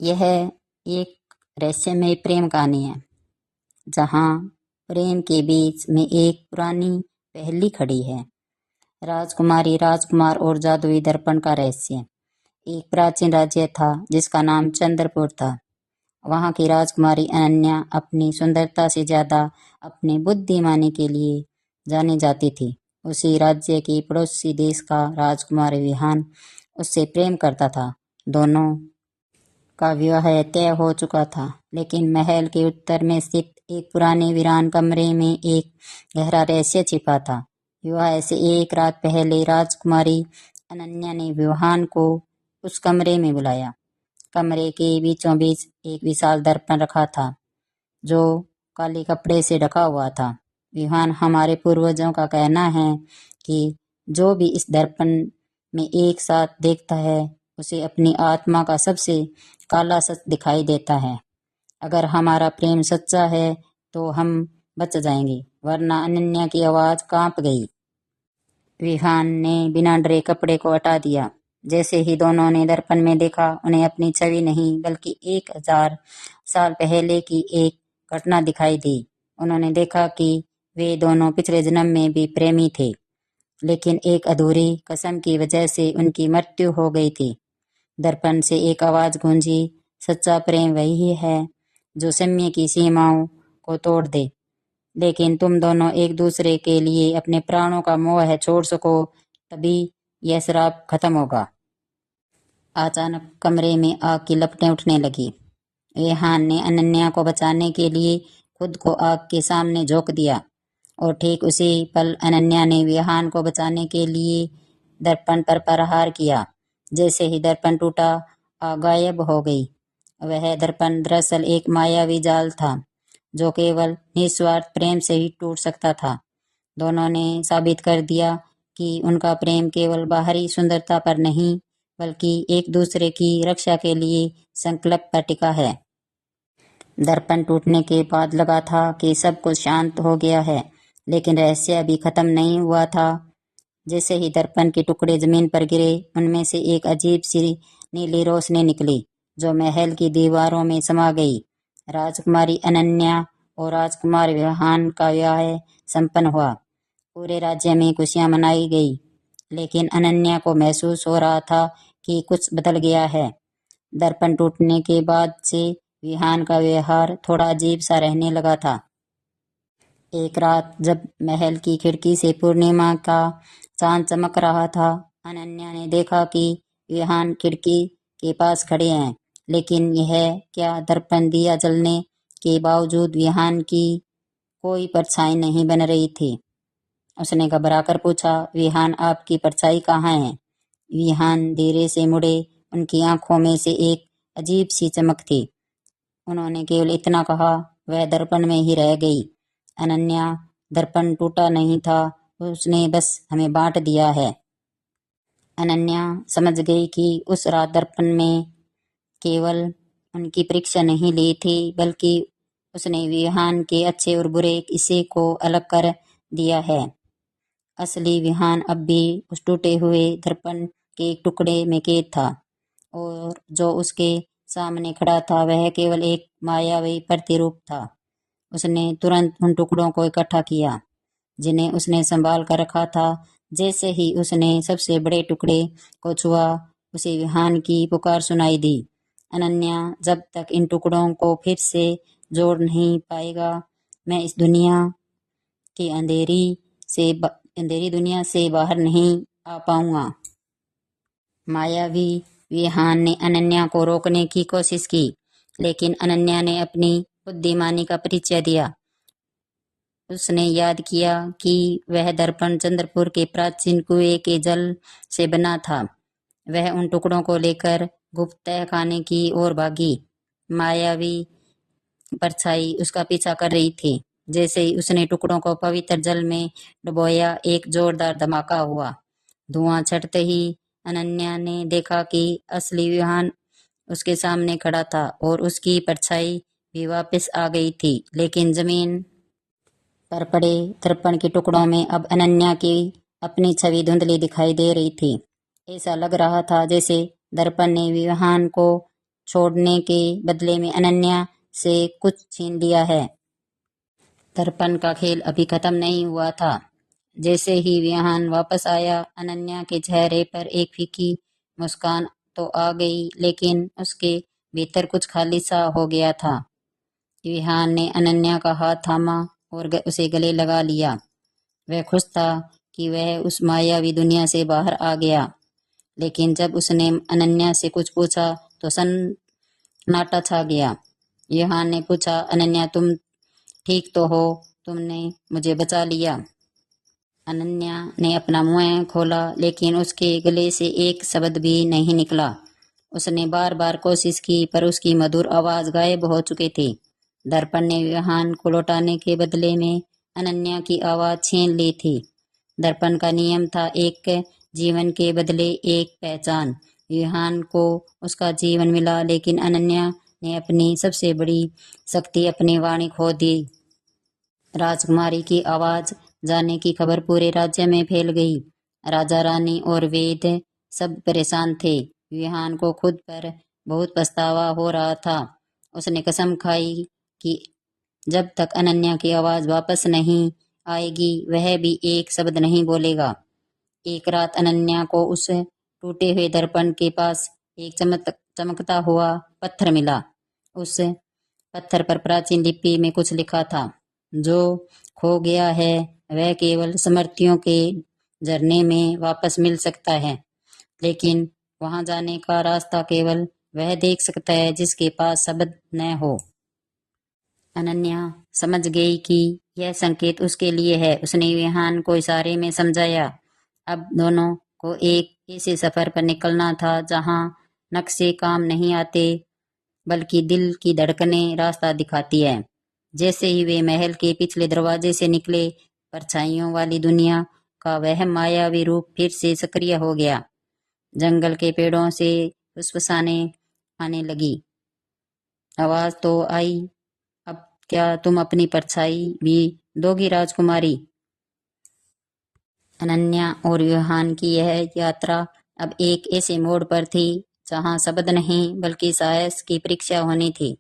यह एक रहस्यमय प्रेम कहानी है जहाँ प्रेम के बीच में एक पुरानी पहेली खड़ी है। राजकुमारी, राजकुमार और जादुई दर्पण का रहस्य। एक प्राचीन राज्य था जिसका नाम चंद्रपुर था। वहाँ की राजकुमारी अनन्या अपनी सुंदरता से ज्यादा अपनी बुद्धिमानी के लिए जानी जाती थी। उसी राज्य के पड़ोसी देश का राजकुमार विहान उससे प्रेम करता था। दोनों का विवाह तय हो चुका था, लेकिन महल के उत्तर में स्थित एक पुराने वीरान कमरे में एक गहरा रहस्य छिपा था। विवाह से एक रात पहले राजकुमारी अनन्या ने विहान को उस कमरे में बुलाया। कमरे के बीचों बीच एक विशाल दर्पण रखा था जो काले कपड़े से ढका हुआ था। विहान, हमारे पूर्वजों का कहना है कि जो भी इस दर्पण में एक साथ देखता है उसे अपनी आत्मा का सबसे काला सच दिखाई देता है। अगर हमारा प्रेम सच्चा है तो हम बच जाएंगे, वरना। अनन्या की आवाज कांप गई। विहान ने बिना डरे कपड़े को हटा दिया। जैसे ही दोनों ने दर्पण में देखा, उन्हें अपनी छवि नहीं बल्कि 1000 साल पहले की एक घटना दिखाई दी। उन्होंने देखा कि वे दोनों पिछले जन्म में भी प्रेमी थे, लेकिन एक अधूरी कसम की वजह से उनकी मृत्यु हो गई थी। दर्पण से एक आवाज गूंजी, सच्चा प्रेम वही है जो समय की सीमाओं को तोड़ दे। लेकिन तुम दोनों एक दूसरे के लिए अपने प्राणों का मोह छोड़ सको, तभी यह श्राप खत्म होगा। अचानक कमरे में आग की लपटें उठने लगी। विहान ने अनन्या को बचाने के लिए खुद को आग के सामने झोंक दिया और ठीक उसी पल अनन्या ने विहान को बचाने के लिए दर्पण पर प्रहार किया। जैसे ही दर्पण टूटा, आग गायब हो गई। वह दर्पण दरअसल एक मायावी जाल था जो केवल निस्वार्थ प्रेम से ही टूट सकता था। दोनों ने साबित कर दिया कि उनका प्रेम केवल बाहरी सुंदरता पर नहीं, बल्कि एक दूसरे की रक्षा के लिए संकल्प पर टिका है। दर्पण टूटने के बाद लगा था कि सब कुछ शांत हो गया है, लेकिन रहस्य अभी खत्म नहीं हुआ था। जैसे ही दर्पण के टुकड़े जमीन पर गिरे, उनमें से एक अजीब सी नीली रोशनी निकली जो महल की दीवारों में समा गई। राजकुमारी अनन्या और राजकुमार विहान का विवाह संपन्न हुआ। पूरे राज्य में खुशियां मनाई गई, लेकिन अनन्या को महसूस हो रहा था कि कुछ बदल गया है। दर्पण टूटने के बाद से विहान का व्यवहार थोड़ा अजीब सा रहने लगा था। एक रात जब महल की खिड़की से पूर्णिमा का चांद चमक रहा था, अनन्या ने देखा कि विहान खिड़की के पास खड़े हैं। लेकिन यह क्या, दर्पण दिया जलने के बावजूद विहान की कोई परछाई नहीं बन रही थी। उसने घबराकर पूछा, विहान, आपकी परछाई कहाँ है? विहान धीरे से मुड़े। उनकी आंखों में से एक अजीब सी चमक थी। उन्होंने केवल इतना कहा, वह दर्पण में ही रह गई। अनन्या, दर्पण टूटा नहीं था, उसने बस हमें बांट दिया है। अनन्या समझ गई कि उस रात दर्पण में केवल उनकी परीक्षा नहीं ली थी, बल्कि उसने विहान के अच्छे और बुरे हिस्से को अलग कर दिया है। असली विहान अब भी उस टूटे हुए दर्पण के एक टुकड़े में कैद था, और जो उसके सामने खड़ा था वह केवल एक मायावी प्रतिरूप था। उसने तुरंत उन टुकड़ों को इकट्ठा किया जिन्हें उसने संभाल कर रखा था। जैसे ही उसने सबसे बड़े टुकड़े को छुआ, उसे विहान की पुकार सुनाई दी, अनन्या, जब तक इन टुकड़ों को फिर से जोड़ नहीं पाएगा, मैं इस दुनिया की अंधेरी दुनिया से बाहर नहीं आ पाऊंगा। मायावी विहान ने अनन्या को रोकने की कोशिश की, लेकिन अनन्या ने अपनी बुद्धिमानी का परिचय दिया। उसने याद किया कि वह दर्पण चंद्रपुर के प्राचीन कुएं के जल से बना था। वह उन टुकड़ों को लेकर गुप्त तहखाने की ओर भागी। मायावी परछाई उसका पीछा कर रही थी। जैसे ही उसने टुकड़ों को पवित्र जल में डुबोया, एक जोरदार धमाका हुआ। धुआं छटते ही अनन्या ने देखा कि असली विहान उसके सामने खड़ा था और उसकी परछाई भी वापस आ गई थी, लेकिन जमीन पर पड़े दर्पण के टुकड़ों में अब अनन्या की अपनी छवि धुंधली दिखाई दे रही थी। ऐसा लग रहा था जैसे दर्पण ने विहान को छोड़ने के बदले में अनन्या से कुछ छीन लिया है। दर्पण का खेल अभी खत्म नहीं हुआ था। जैसे ही विहान वापस आया, अनन्या के चेहरे पर एक फीकी मुस्कान तो आ गई, लेकिन उसके भीतर कुछ खाली सा हो गया था। विहान ने अनन्या का हाथ थामा और उसे गले लगा लिया। वह खुश था कि वह उस मायावी दुनिया से बाहर आ गया, लेकिन जब उसने अनन्या से कुछ पूछा तो सन्नाटा छा गया। विहान ने पूछा, अनन्या तुम ठीक तो हो? तुमने मुझे बचा लिया। अनन्या ने अपना मुंह खोला, लेकिन उसके गले से एक शब्द भी नहीं निकला। उसने बार बार कोशिश की, पर उसकी मधुर आवाज गायब हो चुकी थी। दर्पण ने विहान को लौटाने के बदले में अनन्या की आवाज छीन ली थी। दर्पण का नियम था, एक जीवन के बदले एक पहचान। विहान को उसका जीवन मिला, लेकिन अनन्या ने अपनी सबसे बड़ी शक्ति, अपनी वाणी खो दी। राजकुमारी की आवाज जाने की खबर पूरे राज्य में फैल गई। राजा, रानी और वैद्य सब परेशान थे। विहान को खुद पर बहुत पछतावा हो रहा था। उसने कसम खाई कि जब तक अनन्या की आवाज वापस नहीं आएगी, वह भी एक शब्द नहीं बोलेगा। एक रात अनन्या को उस टूटे हुए दर्पण के पास एक चमकता हुआ पत्थर मिला। उस पत्थर पर प्राचीन लिपि में कुछ लिखा था, जो खो गया है वह केवल स्मृतियों के झरने में वापस मिल सकता है, लेकिन वहां जाने का रास्ता केवल वह देख सकता है जिसके पास शब्द न हो। अनन्या समझ गई कि यह संकेत उसके लिए है। उसने विहान को इशारे में समझाया। अब दोनों को एक ऐसे सफर पर निकलना था जहां नक्शे काम नहीं आते, बल्कि दिल की धड़कनें रास्ता दिखाती है। जैसे ही वे महल के पिछले दरवाजे से निकले, परछाइयों वाली दुनिया का वह मायावी रूप फिर से सक्रिय हो गया। जंगल के पेड़ों से फुसफुसाने आने लगी। आवाज तो आई, अब क्या तुम अपनी परछाई भी दोगी राजकुमारी? अनन्या और विहान की यह यात्रा अब एक ऐसे मोड़ पर थी जहां शब्द नहीं बल्कि साहस की परीक्षा होनी थी।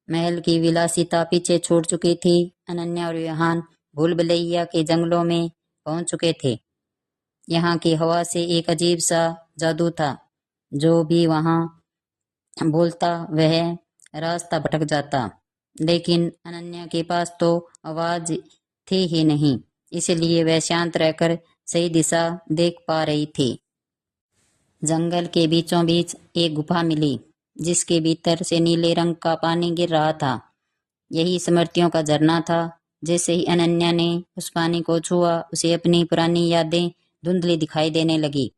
महल की विलासिता पीछे छोड़ चुकी थी। अनन्या और विहान भूल भुलैया के जंगलों में पहुंच चुके थे। यहाँ की हवा से एक अजीब सा जादू था। जो भी वहां बोलता वह रास्ता भटक जाता, लेकिन अनन्या के पास तो आवाज थी ही नहीं, इसलिए वह शांत रहकर सही दिशा देख पा रही थी। जंगल के बीचों बीच एक गुफा मिली, जिसके भीतर से नीले रंग का पानी गिर रहा था। यही स्मृतियों का झरना था। जैसे ही अनन्या ने उस पानी को छुआ, उसे अपनी पुरानी यादें धुंधली दिखाई देने लगी।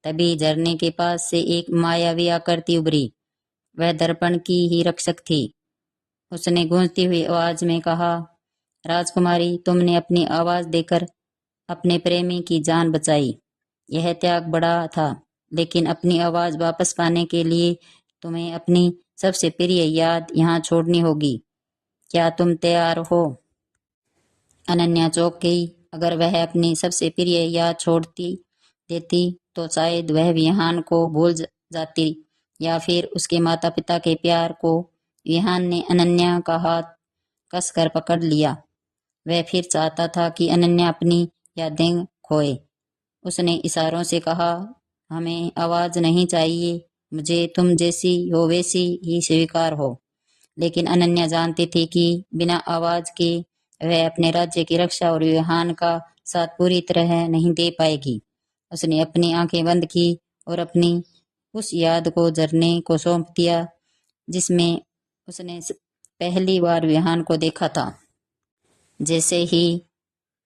तभी झरने के पास से एक मायावी आकृति उभरी। वह दर्पण की ही रक्षक थी। उसने गूंजती हुई आवाज में कहा, राजकुमारी, तुमने अपनी आवाज देकर अपने प्रेमी की जान बचाई। यह त्याग बड़ा था, लेकिन अपनी आवाज वापस पाने के लिए तुम्हें अपनी सबसे प्रिय याद यहाँ छोड़नी होगी। क्या तुम तैयार हो? अनन्या चौंक गई। अगर वह अपनी सबसे प्रिय याद छोड़ती देती तो शायद वह विहान को भूल जाती, या फिर उसके माता पिता के प्यार को। विहान ने अनन्या का हाथ कसकर पकड़ लिया। वह फिर चाहता था कि अनन्या अपनी यादें खोए। उसने इशारों से कहा, हमें आवाज नहीं चाहिए, मुझे तुम जैसी हो वैसी ही स्वीकार हो। लेकिन अनन्या जानती थी कि बिना आवाज के वह अपने राज्य की रक्षा और विहान का साथ पूरी तरह नहीं दे पाएगी। उसने अपनी आंखें बंद की और अपनी उस याद को झरने को सौंप दिया, जिसमें उसने पहली बार विहान को देखा था। जैसे ही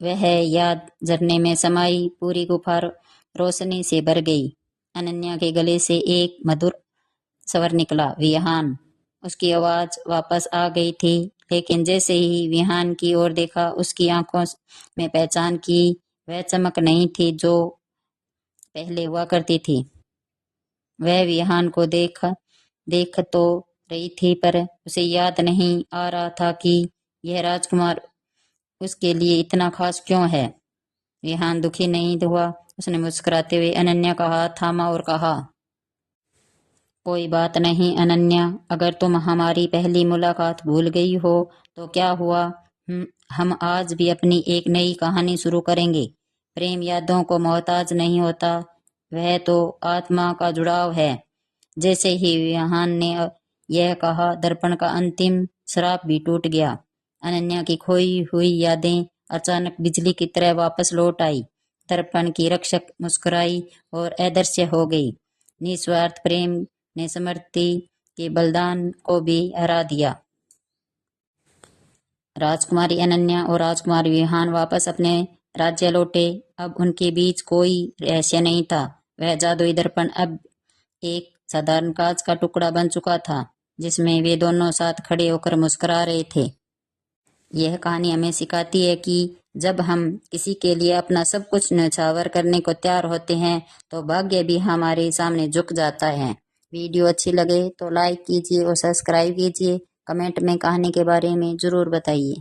वह याद झरने में समाई, पूरी गुफा रोशनी से भर गई। अनन्या के गले से एक मधुर स्वर निकला, विहान। उसकी आवाज वापस आ गई थी, लेकिन जैसे ही विहान की ओर देखा, उसकी आंखों में पहचान की वह चमक नहीं थी जो पहले हुआ करती थी। वह विहान को देख तो रही थी, पर उसे याद नहीं आ रहा था कि यह राजकुमार उसके लिए इतना खास क्यों है। विहान दुखी नहीं हुआ। उसने मुस्कुराते हुए अनन्या का हाथ थामा और कहा, कोई बात नहीं अनन्या, अगर तुम हमारी पहली मुलाकात भूल गई हो तो क्या हुआ। हम आज भी अपनी एक नई कहानी शुरू करेंगे। प्रेम यादों को मोहताज नहीं होता, वह तो आत्मा का जुड़ाव है। जैसे ही विहान ने यह कहा, दर्पण का अंतिम श्राप भी टूट गया। अनन्या की खोई हुई यादें अचानक बिजली की तरह वापस लौट आई। दर्पण की रक्षक मुस्कुराई और अदृश्य हो गई। निस्वार्थ प्रेम ने समृद्धि के बलिदान को भी हरा दिया। राजकुमारी अनन्या और राजकुमार विहान वापस अपने राज्य लौटे। अब उनके बीच कोई रहस्य नहीं था। वह जादुई दर्पण अब एक साधारण कांच का टुकड़ा बन चुका था, जिसमें वे दोनों साथ खड़े होकर मुस्कुरा रहे थे। यह कहानी हमें सिखाती है कि जब हम किसी के लिए अपना सब कुछ न्यौछावर करने को तैयार होते हैं तो भाग्य भी हमारे सामने झुक जाता है। वीडियो अच्छी लगे तो लाइक कीजिए और सब्सक्राइब कीजिए। कमेंट में कहानी के बारे में जरूर बताइए।